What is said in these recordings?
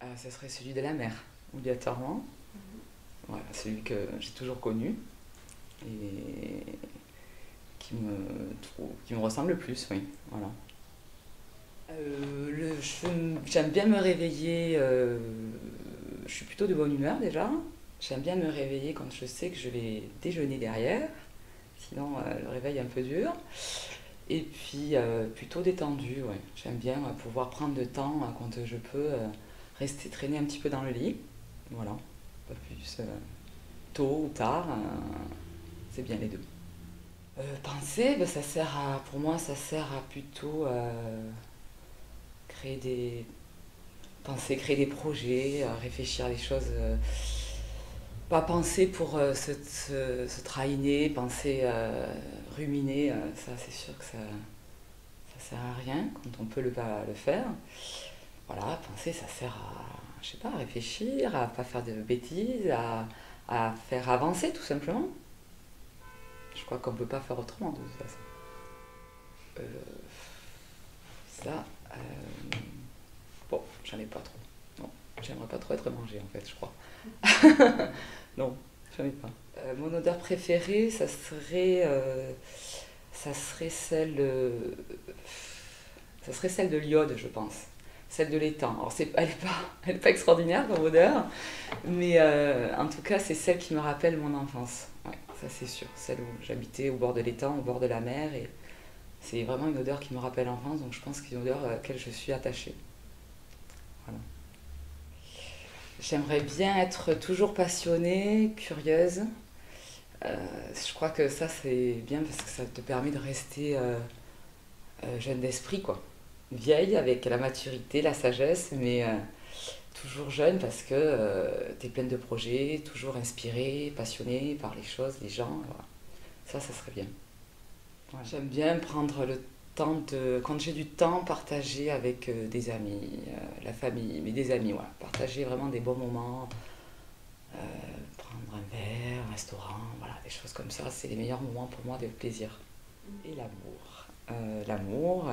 Ça serait celui de la mer, obligatoirement. Voilà, celui que j'ai toujours connu et qui me ressemble le plus, oui. Voilà. J'aime bien me réveiller, je suis plutôt de bonne humeur déjà. J'aime bien me réveiller quand je sais que je vais déjeuner derrière, sinon le réveil est un peu dur. Et puis plutôt détendu, ouais. J'aime bien pouvoir prendre le temps quand je peux rester traîner un petit peu dans le lit. Voilà, pas plus tôt ou tard, c'est bien les deux. Penser, ben, pour moi, ça sert à plutôt créer des, penser, créer des projets, réfléchir à des choses. Pas penser pour se trahiner, penser, ruminer, ça c'est sûr que ça sert à rien quand on peut pas le faire. Voilà, penser, ça sert à, je sais pas, à réfléchir, à pas faire de bêtises, à faire avancer tout simplement. Je crois qu'on peut pas faire autrement de toute façon. Euh, ça, bon, j'en ai pas trop. Non, j'aimerais pas trop être mangée en fait, je crois. Non, j'en ai pas. Mon odeur préférée, ça serait celle, ça serait celle de l'iode, je pense. Celle de l'étang. Alors, elle est pas extraordinaire comme odeur, mais en tout cas, c'est celle qui me rappelle mon enfance. Ouais, ça c'est sûr. Celle où j'habitais au bord de l'étang, au bord de la mer, et c'est vraiment une odeur qui me rappelle l'enfance, donc je pense que c'est une odeur à laquelle je suis attachée. Voilà. J'aimerais bien être toujours passionnée, curieuse. Euh, je crois que ça c'est bien parce que ça te permet de rester jeune d'esprit, quoi. Vieille avec la maturité, la sagesse, mais toujours jeune parce que tu es pleine de projets, toujours inspirée, passionnée par les choses, les gens. Voilà. Ça serait bien. Voilà. J'aime bien prendre le temps de, quand j'ai du temps, partager avec des amis, la famille, mais des amis, voilà. Partager vraiment des bons moments, euh, prendre un verre, un restaurant, voilà, des choses comme ça, c'est les meilleurs moments pour moi de plaisir. Et l'amour.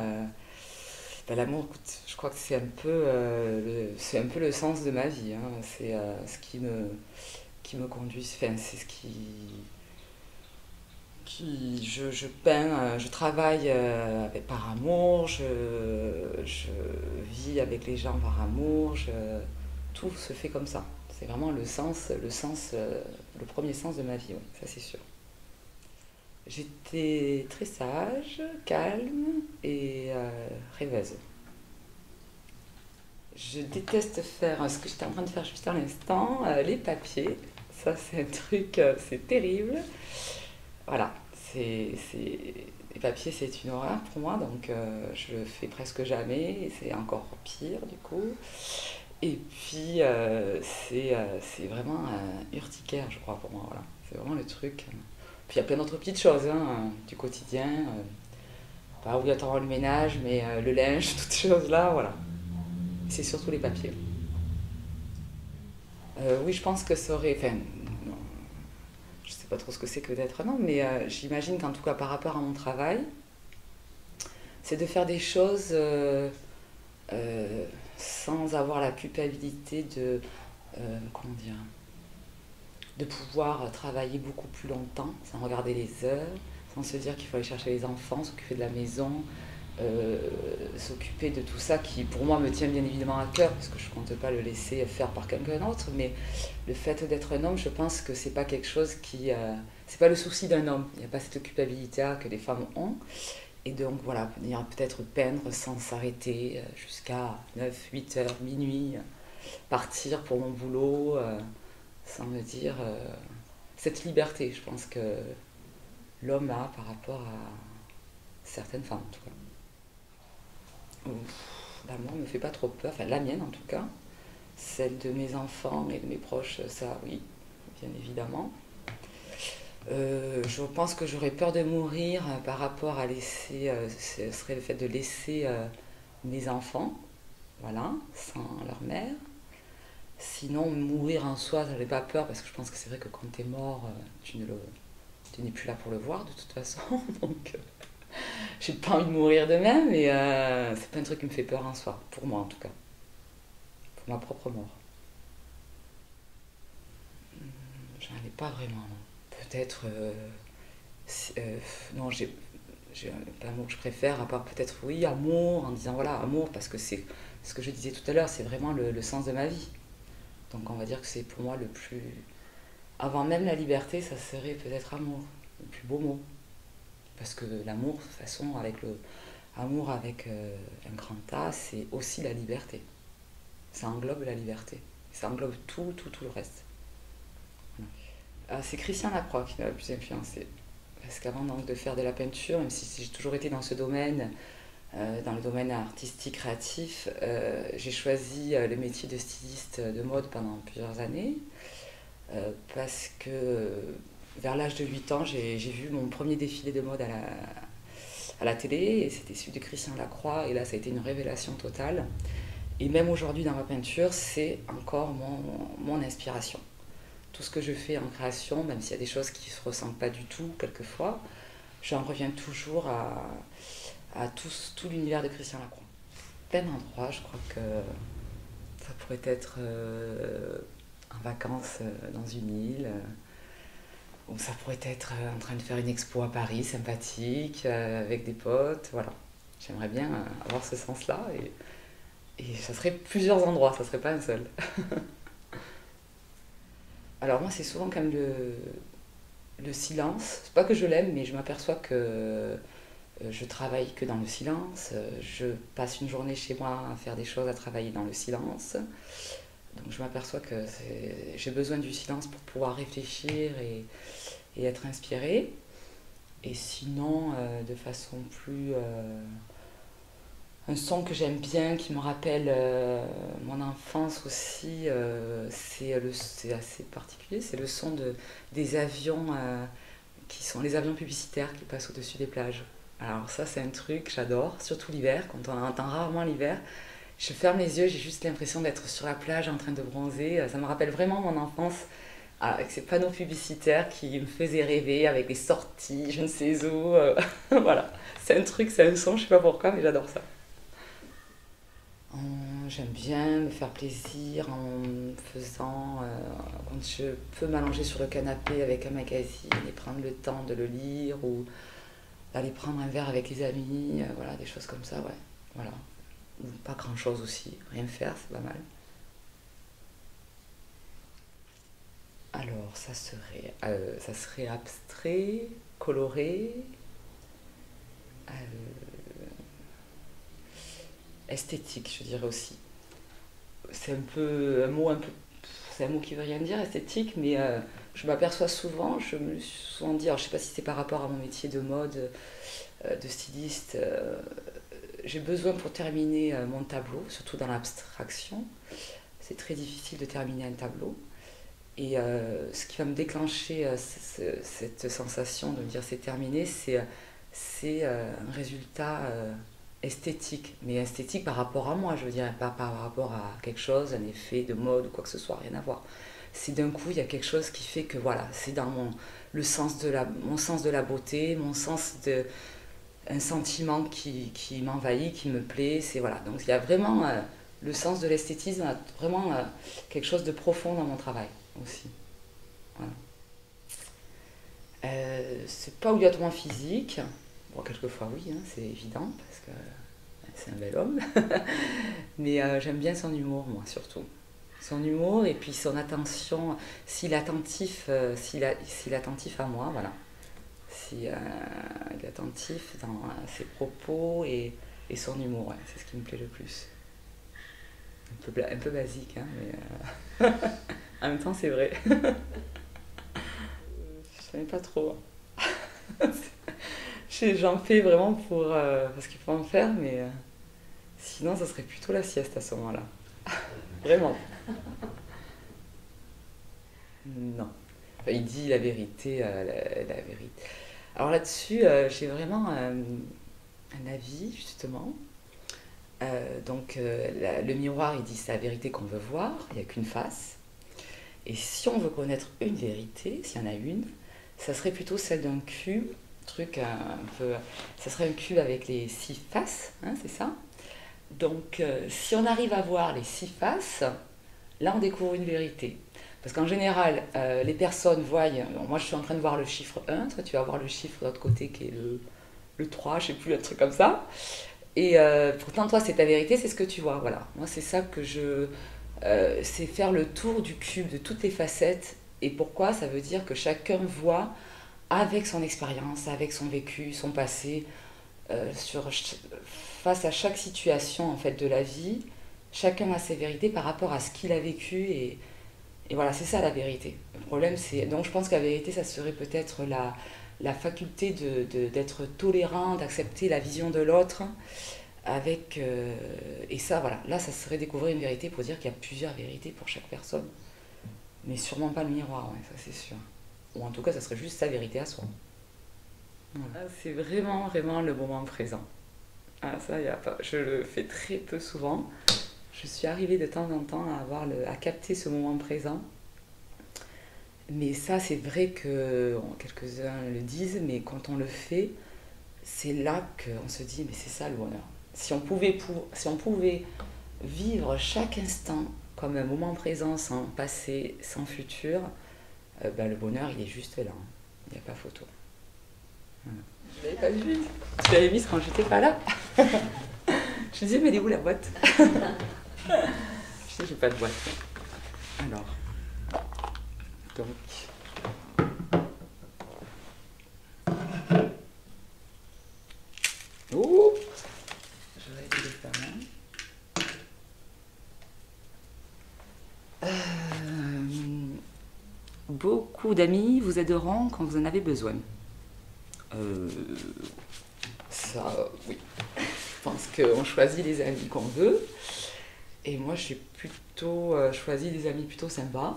L'amour, écoute, je crois que c'est un peu le sens de ma vie, hein. C'est ce qui me conduit, enfin, c'est ce je peins, je travaille par amour, je vis avec les gens par amour, tout se fait comme ça. C'est vraiment le premier sens de ma vie, oui, ça c'est sûr. J'étais très sage, calme et rêveuse. Je déteste faire ce que j'étais en train de faire juste à l'instant, les papiers. Ça, c'est un truc, c'est terrible. Voilà, les papiers, c'est une horreur pour moi, donc je le fais presque jamais, et c'est encore pire du coup. Et puis, c'est vraiment urticaire, je crois, pour moi. Voilà. C'est vraiment le truc. Puis il y a plein d'autres petites choses hein, du quotidien. Pas obligatoirement le ménage, mais le linge, toutes ces choses-là, voilà. C'est surtout les papiers. Oui, je pense que ça aurait. Enfin, non, je sais pas trop ce que c'est que d'être un homme, mais j'imagine qu'en tout cas par rapport à mon travail, c'est de faire des choses euh, sans avoir la culpabilité comment dire, de pouvoir travailler beaucoup plus longtemps, sans regarder les heures, sans se dire qu'il faut aller chercher les enfants, s'occuper de la maison, euh, s'occuper de tout ça qui pour moi me tient bien évidemment à cœur parce que je ne compte pas le laisser faire par quelqu'un d'autre, mais le fait d'être un homme, je pense que c'est pas quelque chose c'est pas le souci d'un homme, il n'y a pas cette culpabilité que les femmes ont, et donc voilà, venir peut-être peindre sans s'arrêter jusqu'à 9 8 heures, minuit, partir pour mon boulot sans me dire cette liberté, je pense que l'homme a par rapport à certaines femmes en tout cas. L'amour me fait pas trop peur, enfin la mienne en tout cas, celle de mes enfants et de mes proches, ça oui, bien évidemment. Je pense que j'aurais peur de mourir par rapport à laisser, ce serait le fait de laisser mes enfants, voilà, sans leur mère. Sinon, mourir en soi, j'avais pas peur parce que je pense que c'est vrai que quand t'es mort, tu n'es plus là pour le voir de toute façon. Donc, j'ai pas envie de mourir de même, mais c'est pas un truc qui me fait peur en soi, pour moi en tout cas. pour ma propre mort. J'en ai pas vraiment. Peut-être... non, j'ai pas un mot que je préfère, à part peut-être, oui, amour, en disant, voilà, amour, parce que c'est ce que je disais tout à l'heure, c'est vraiment le sens de ma vie. Donc on va dire que c'est pour moi le plus... Avant même la liberté, ça serait peut-être amour, le plus beau mot. Parce que l'amour, de toute façon, avec le... Amour avec un grand A, c'est aussi la liberté. Ça englobe la liberté. Ça englobe tout le reste. Voilà. C'est Christian Lacroix qui m'a le plus influencé. Parce qu'avant donc, de faire de la peinture, même si j'ai toujours été dans ce domaine, dans le domaine artistique, créatif, j'ai choisi le métier de styliste de mode pendant plusieurs années. Parce que vers l'âge de 8 ans, j'ai vu mon premier défilé de mode à la télé, et c'était celui de Christian Lacroix, et là ça a été une révélation totale. Et même aujourd'hui dans ma peinture, c'est encore mon inspiration. Tout ce que je fais en création, même s'il y a des choses qui ne se ressemblent pas du tout quelquefois, j'en reviens toujours à tout l'univers de Christian Lacroix. Plein d'endroits, je crois que ça pourrait être en vacances dans une île, ou ça pourrait être en train de faire une expo à Paris, sympathique, avec des potes, voilà. J'aimerais bien avoir ce sens-là, et ça serait plusieurs endroits, ça serait pas un seul. Alors moi, c'est souvent quand même le silence. C'est pas que je l'aime, mais je m'aperçois que je travaille que dans le silence. Je passe une journée chez moi à faire des choses, à travailler dans le silence. Donc je m'aperçois que j'ai besoin du silence pour pouvoir réfléchir et être inspirée. Et sinon, de façon plus... un son que j'aime bien, qui me rappelle mon enfance aussi, c'est assez particulier, c'est le son des avions qui sont les avions publicitaires qui passent au-dessus des plages. Alors ça, c'est un truc que j'adore, surtout l'hiver, quand on entend rarement l'hiver. Je ferme les yeux, j'ai juste l'impression d'être sur la plage en train de bronzer. Ça me rappelle vraiment mon enfance, avec ces panneaux publicitaires qui me faisaient rêver, avec les sorties, je ne sais où. Voilà, c'est un truc, c'est un son, je sais pas pourquoi, mais j'adore ça. J'aime bien me faire plaisir en faisant, quand je peux m'allonger sur le canapé avec un magazine et prendre le temps de le lire, ou d'aller prendre un verre avec les amis, voilà, des choses comme ça, ouais. Voilà. Ou pas grand chose aussi, rien faire, c'est pas mal. Alors, ça serait abstrait, coloré, euh, esthétique, je dirais aussi. C'est un peu un mot un peu, c'est un mot qui veut rien dire, esthétique, mais je m'aperçois souvent, je me suis souvent dit, alors je sais pas si c'est par rapport à mon métier de mode, de styliste, j'ai besoin pour terminer mon tableau, surtout dans l'abstraction, c'est très difficile de terminer un tableau. Et ce qui va me déclencher cette sensation de me dire c'est terminé, c'est un résultat esthétique, mais esthétique par rapport à moi, je veux dire, pas par rapport à quelque chose, un effet de mode ou quoi que ce soit, rien à voir. C'est d'un coup, il y a quelque chose qui fait que voilà, c'est dans mon sens de la beauté, mon sens de un sentiment qui m'envahit, qui me plaît, c'est voilà. Donc il y a vraiment le sens de l'esthétisme, vraiment quelque chose de profond dans mon travail aussi. Voilà. C'est pas obligatoirement physique. Bon, quelquefois oui, hein, c'est évident, parce que c'est un bel homme. Mais j'aime bien son humour, moi, surtout. Son humour et puis son attention, s'il est attentif à moi, voilà. Si il est attentif dans ses propos et son humour, ouais, c'est ce qui me plaît le plus. Un peu basique, hein, mais en même temps, c'est vrai. Je savais pas trop. J'en fais vraiment parce qu'il faut en faire, mais sinon, ça serait plutôt la sieste à ce moment-là. Vraiment. Non. Enfin, il dit la vérité, la vérité. Alors là-dessus, j'ai vraiment un avis, justement. Le miroir, il dit c'est la vérité qu'on veut voir, il n'y a qu'une face. Et si on veut connaître une vérité, s'il y en a une, ça serait plutôt celle d'un cube, truc un peu... Ça serait un cube avec les 6 faces, hein, c'est ça. Donc, si on arrive à voir les 6 faces, là, on découvre une vérité. Parce qu'en général, les personnes voient... Moi, je suis en train de voir le chiffre 1, toi, tu vas voir le chiffre de l'autre côté qui est le 3, je sais plus, un truc comme ça. Et pourtant, toi, c'est ta vérité, c'est ce que tu vois. Voilà. Moi, c'est ça que je... c'est faire le tour du cube, de toutes les facettes. Et pourquoi? Ça veut dire que chacun voit avec son expérience, avec son vécu, son passé, face à chaque situation en fait de la vie, chacun a ses vérités par rapport à ce qu'il a vécu et voilà, c'est ça la vérité. Le problème, c'est... Donc je pense que la vérité, ça serait peut-être la faculté d'être tolérant, d'accepter la vision de l'autre, avec... et ça, voilà, là, ça serait découvrir une vérité pour dire qu'il y a plusieurs vérités pour chaque personne. Mais sûrement pas le miroir, ouais, ça c'est sûr. Ou en tout cas, ça serait juste sa vérité à soi. Voilà. C'est vraiment, vraiment le moment présent. Ah, ça, y a pas... Je le fais très peu souvent. Je suis arrivée de temps en temps à capter ce moment présent. Mais ça, c'est vrai que quelques-uns le disent, mais quand on le fait, c'est là qu'on se dit, mais c'est ça le bonheur. Si on pouvait vivre chaque instant comme un moment présent, sans passé, sans futur, ben, le bonheur, il est juste là. Il n'y a pas photo. Voilà. Je l'avais pas vu. Tu l'avais mise quand j'étais pas là. Je disais, mais elle est où la boîte? Je dis, j'ai pas de boîte. Alors, donc... Oh, j'aurais dû le faire là. Beaucoup d'amis vous aideront quand vous en avez besoin. Ça, oui. Je pense qu'on choisit les amis qu'on veut. Et moi, j'ai plutôt choisi des amis plutôt sympas.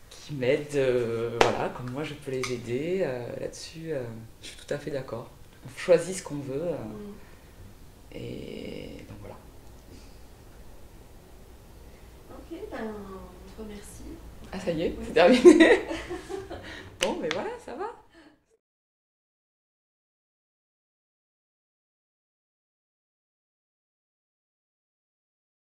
Qui m'aident, voilà, comme moi je peux les aider. Là-dessus, je suis tout à fait d'accord. On choisit ce qu'on veut. Et donc voilà. Ok, ben, on te remercie. Ah, ça y est, c'est terminé.